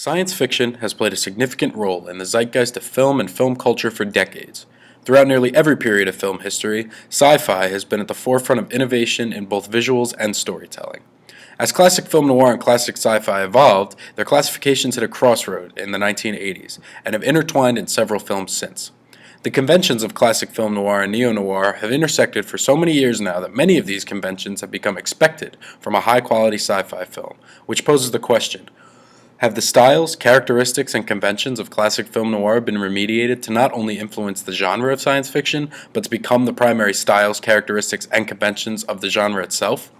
Science fiction has played a significant role in the zeitgeist of film and film culture for decades. Throughout nearly every period of film history, sci-fi has been at the forefront of innovation in both visuals and storytelling. As classic film noir and classic sci-fi evolved, their classifications hit a crossroad in the 1980s and have intertwined in several films since. The conventions of classic film noir and neo-noir have intersected for so many years now that many of these conventions have become expected from a high-quality sci-fi film, which poses the question: have the styles, characteristics, and conventions of classic film noir been remediated to not only influence the genre of science fiction, but to become the primary styles, characteristics, and conventions of the genre itself?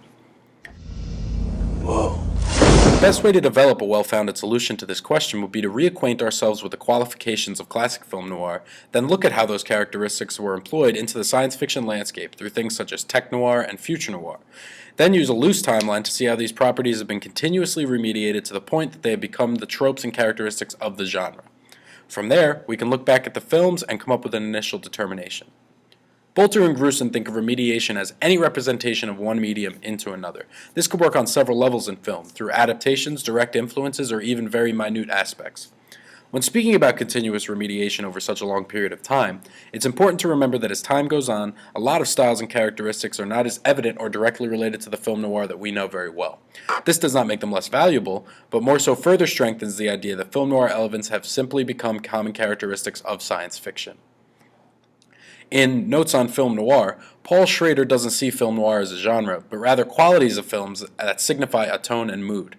Whoa. The best way to develop a well-founded solution to this question would be to reacquaint ourselves with the qualifications of classic film noir, then look at how those characteristics were employed into the science fiction landscape through things such as tech noir and future noir. Then use a loose timeline to see how these properties have been continuously remediated to the point that they have become the tropes and characteristics of the genre. From there, we can look back at the films and come up with an initial determination. Bolter and Grusin think of remediation as any representation of one medium into another. This could work on several levels in film, through adaptations, direct influences, or even very minute aspects. When speaking about continuous remediation over such a long period of time, it's important to remember that as time goes on, a lot of styles and characteristics are not as evident or directly related to the film noir that we know very well. This does not make them less valuable, but more so further strengthens the idea that film noir elements have simply become common characteristics of science fiction. In Notes on Film Noir, Paul Schrader doesn't see film noir as a genre, but rather qualities of films that signify a tone and mood.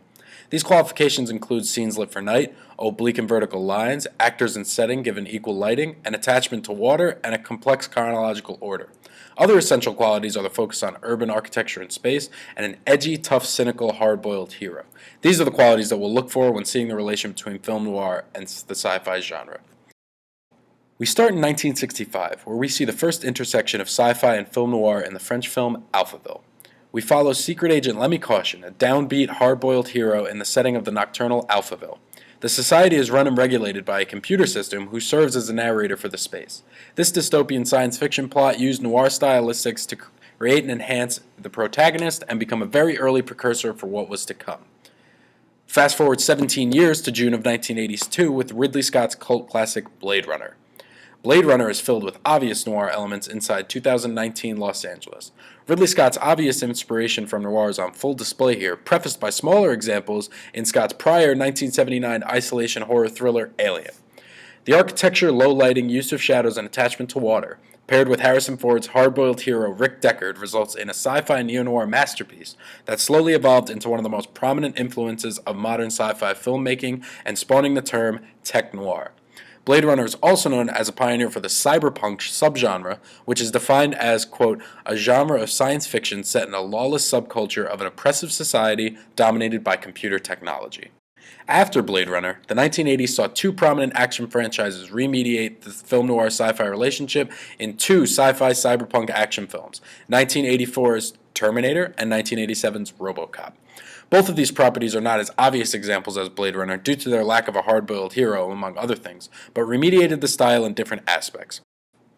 These qualifications include scenes lit for night, oblique and vertical lines, actors and setting given equal lighting, an attachment to water, and a complex chronological order. Other essential qualities are the focus on urban architecture and space, and an edgy, tough, cynical, hard-boiled hero. These are the qualities that we'll look for when seeing the relation between film noir and the sci-fi genre. We start in 1965, where we see the first intersection of sci-fi and film noir in the French film Alphaville. We follow secret agent Lemmy Caution, a downbeat, hard-boiled hero in the setting of the nocturnal Alphaville. The society is run and regulated by a computer system who serves as a narrator for the space. This dystopian science fiction plot used noir stylistics to create and enhance the protagonist and become a very early precursor for what was to come. Fast forward 17 years to June of 1982 with Ridley Scott's cult classic Blade Runner. Blade Runner is filled with obvious noir elements inside 2019 Los Angeles. Ridley Scott's obvious inspiration from noir is on full display here, prefaced by smaller examples in Scott's prior 1979 isolation horror thriller Alien. The architecture, low lighting, use of shadows, and attachment to water, paired with Harrison Ford's hard-boiled hero Rick Deckard, results in a sci-fi neo-noir masterpiece that slowly evolved into one of the most prominent influences of modern sci-fi filmmaking and spawning the term tech noir. Blade Runner is also known as a pioneer for the cyberpunk subgenre, which is defined as, quote, a genre of science fiction set in a lawless subculture of an oppressive society dominated by computer technology. After Blade Runner, the 1980s saw two prominent action franchises remediate the film noir sci-fi relationship in two sci-fi cyberpunk action films, 1984's Terminator and 1987's RoboCop. Both of these properties are not as obvious examples as Blade Runner due to their lack of a hard-boiled hero, among other things, but remediated the style in different aspects.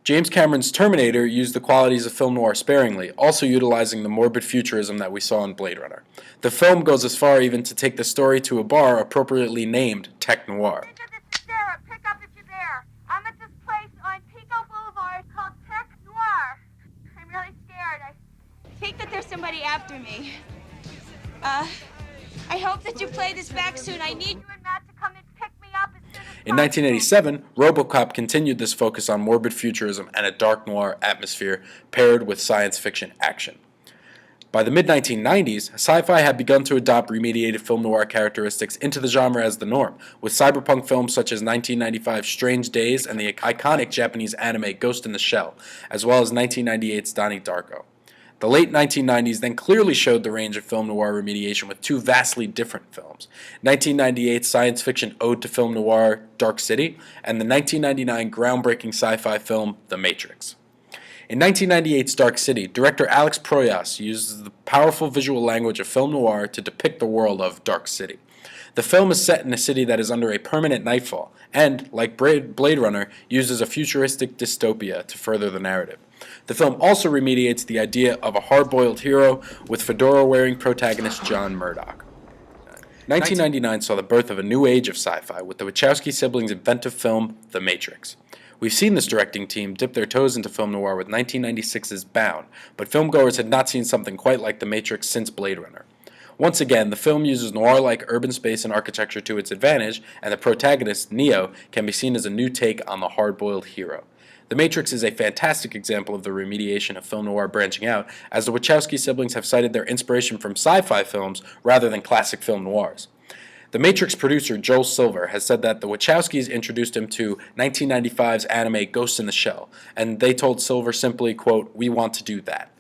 James Cameron's Terminator used the qualities of film noir sparingly, also utilizing the morbid futurism that we saw in Blade Runner. The film goes as far even to take the story to a bar appropriately named Tech Noir. This is Sarah. Pick up if you're there. I'm at this place on Pico Boulevard called Tech Noir. I'm really scared. I think that there's somebody after me. I hope that you play this back soon. I need you and Matt to come and pick me up as soon as possible. In 1987, RoboCop continued this focus on morbid futurism and a dark noir atmosphere paired with science fiction action. By the mid-1990s, sci-fi had begun to adopt remediated film noir characteristics into the genre as the norm, with cyberpunk films such as 1995's Strange Days and the iconic Japanese anime Ghost in the Shell, as well as 1998's Donnie Darko. The late 1990s then clearly showed the range of film noir remediation with two vastly different films, 1998's science fiction ode to film noir Dark City, and the 1999 groundbreaking sci-fi film The Matrix. In 1998's Dark City, director Alex Proyas uses the powerful visual language of film noir to depict the world of Dark City. The film is set in a city that is under a permanent nightfall, and, like Blade Runner, uses a futuristic dystopia to further the narrative. The film also remediates the idea of a hard-boiled hero with fedora-wearing protagonist John Murdoch. 1999 saw the birth of a new age of sci-fi with the Wachowski siblings' inventive film, The Matrix. We've seen this directing team dip their toes into film noir with 1996's Bound, but filmgoers had not seen something quite like The Matrix since Blade Runner. Once again, the film uses noir-like urban space and architecture to its advantage, and the protagonist, Neo, can be seen as a new take on the hard-boiled hero. The Matrix is a fantastic example of the remediation of film noir branching out, as the Wachowski siblings have cited their inspiration from sci-fi films rather than classic film noirs. The Matrix producer Joel Silver has said that the Wachowskis introduced him to 1995's anime Ghost in the Shell, and they told Silver simply, quote, "We want to do that."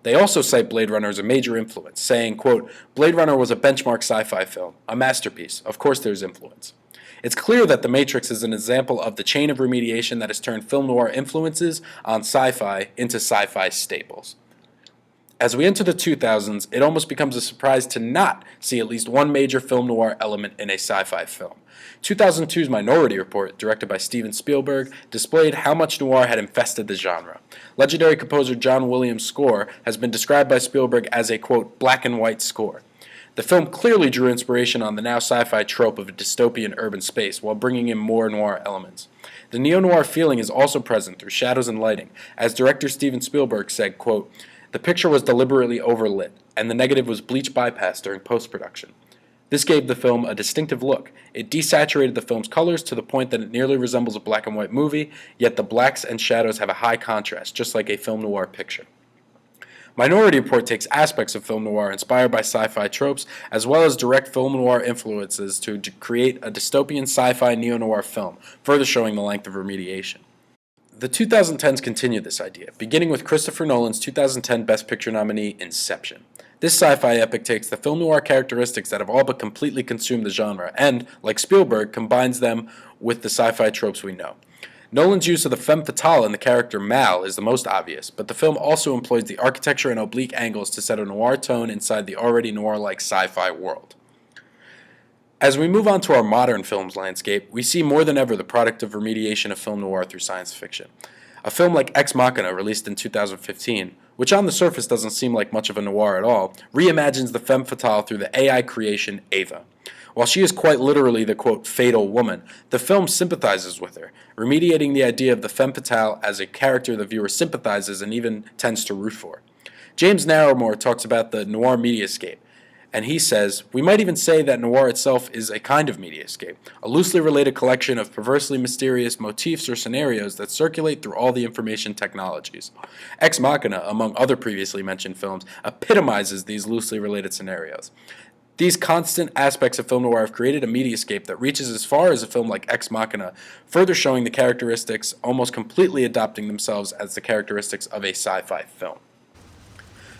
They also cite Blade Runner as a major influence, saying, quote, "Blade Runner was a benchmark sci-fi film, a masterpiece. Of course there's influence." It's clear that The Matrix is an example of the chain of remediation that has turned film noir influences on sci-fi into sci-fi staples. As we enter the 2000s, it almost becomes a surprise to not see at least one major film noir element in a sci-fi film. 2002's Minority Report, directed by Steven Spielberg, displayed how much noir had infested the genre. Legendary composer John Williams' score has been described by Spielberg as a, quote, black and white score. The film clearly drew inspiration on the now sci-fi trope of a dystopian urban space while bringing in more noir elements. The neo-noir feeling is also present through shadows and lighting, as director Steven Spielberg said, quote, "The picture was deliberately overlit, and the negative was bleach bypassed during post-production. This gave the film a distinctive look. It desaturated the film's colors to the point that it nearly resembles a black and white movie, yet the blacks and shadows have a high contrast, just like a film noir picture." Minority Report takes aspects of film noir inspired by sci-fi tropes, as well as direct film noir influences to create a dystopian sci-fi neo-noir film, further showing the length of remediation. The 2010s continue this idea, beginning with Christopher Nolan's 2010 Best Picture nominee, Inception. This sci-fi epic takes the film noir characteristics that have all but completely consumed the genre and, like Spielberg, combines them with the sci-fi tropes we know. Nolan's use of the femme fatale in the character Mal is the most obvious, but the film also employs the architecture and oblique angles to set a noir tone inside the already noir-like sci-fi world. As we move on to our modern films landscape, we see more than ever the product of remediation of film noir through science fiction. A film like Ex Machina, released in 2015, which on the surface doesn't seem like much of a noir at all, reimagines the femme fatale through the AI creation Ava. While she is quite literally the, quote, fatal woman, the film sympathizes with her, remediating the idea of the femme fatale as a character the viewer sympathizes and even tends to root for. James Narrowmore talks about the noir mediascape, and he says, "We might even say that noir itself is a kind of mediascape, a loosely related collection of perversely mysterious motifs or scenarios that circulate through all the information technologies. Ex Machina, among other previously mentioned films, epitomizes these loosely related scenarios. These constant aspects of film noir have created a mediascape that reaches as far as a film like Ex Machina, further showing the characteristics almost completely adopting themselves as the characteristics of a sci-fi film."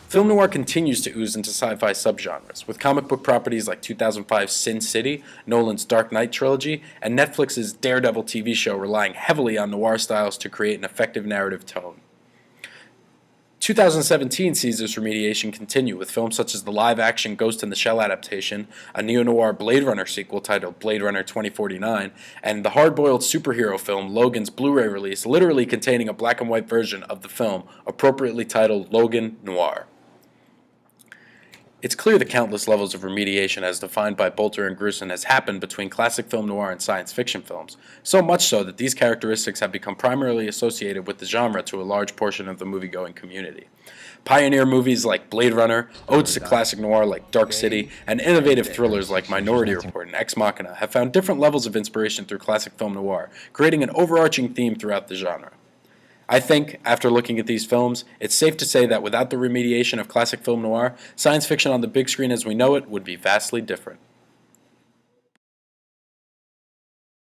Film noir continues to ooze into sci-fi subgenres, with comic book properties like 2005's Sin City, Nolan's Dark Knight trilogy, and Netflix's Daredevil TV show relying heavily on noir styles to create an effective narrative tone. 2017 sees this remediation continue with films such as the live-action Ghost in the Shell adaptation, a neo-noir Blade Runner sequel titled Blade Runner 2049, and the hard-boiled superhero film Logan's Blu-ray release, literally containing a black-and-white version of the film, appropriately titled Logan Noir. It's clear the countless levels of remediation as defined by Bolter and Grusin has happened between classic film noir and science fiction films, so much so that these characteristics have become primarily associated with the genre to a large portion of the movie-going community. Pioneer movies like Blade Runner, odes to classic noir like Dark City, and innovative thrillers like Minority Report and Ex Machina have found different levels of inspiration through classic film noir, creating an overarching theme throughout the genre. I think, after looking at these films, it's safe to say that without the remediation of classic film noir, science fiction on the big screen as we know it would be vastly different.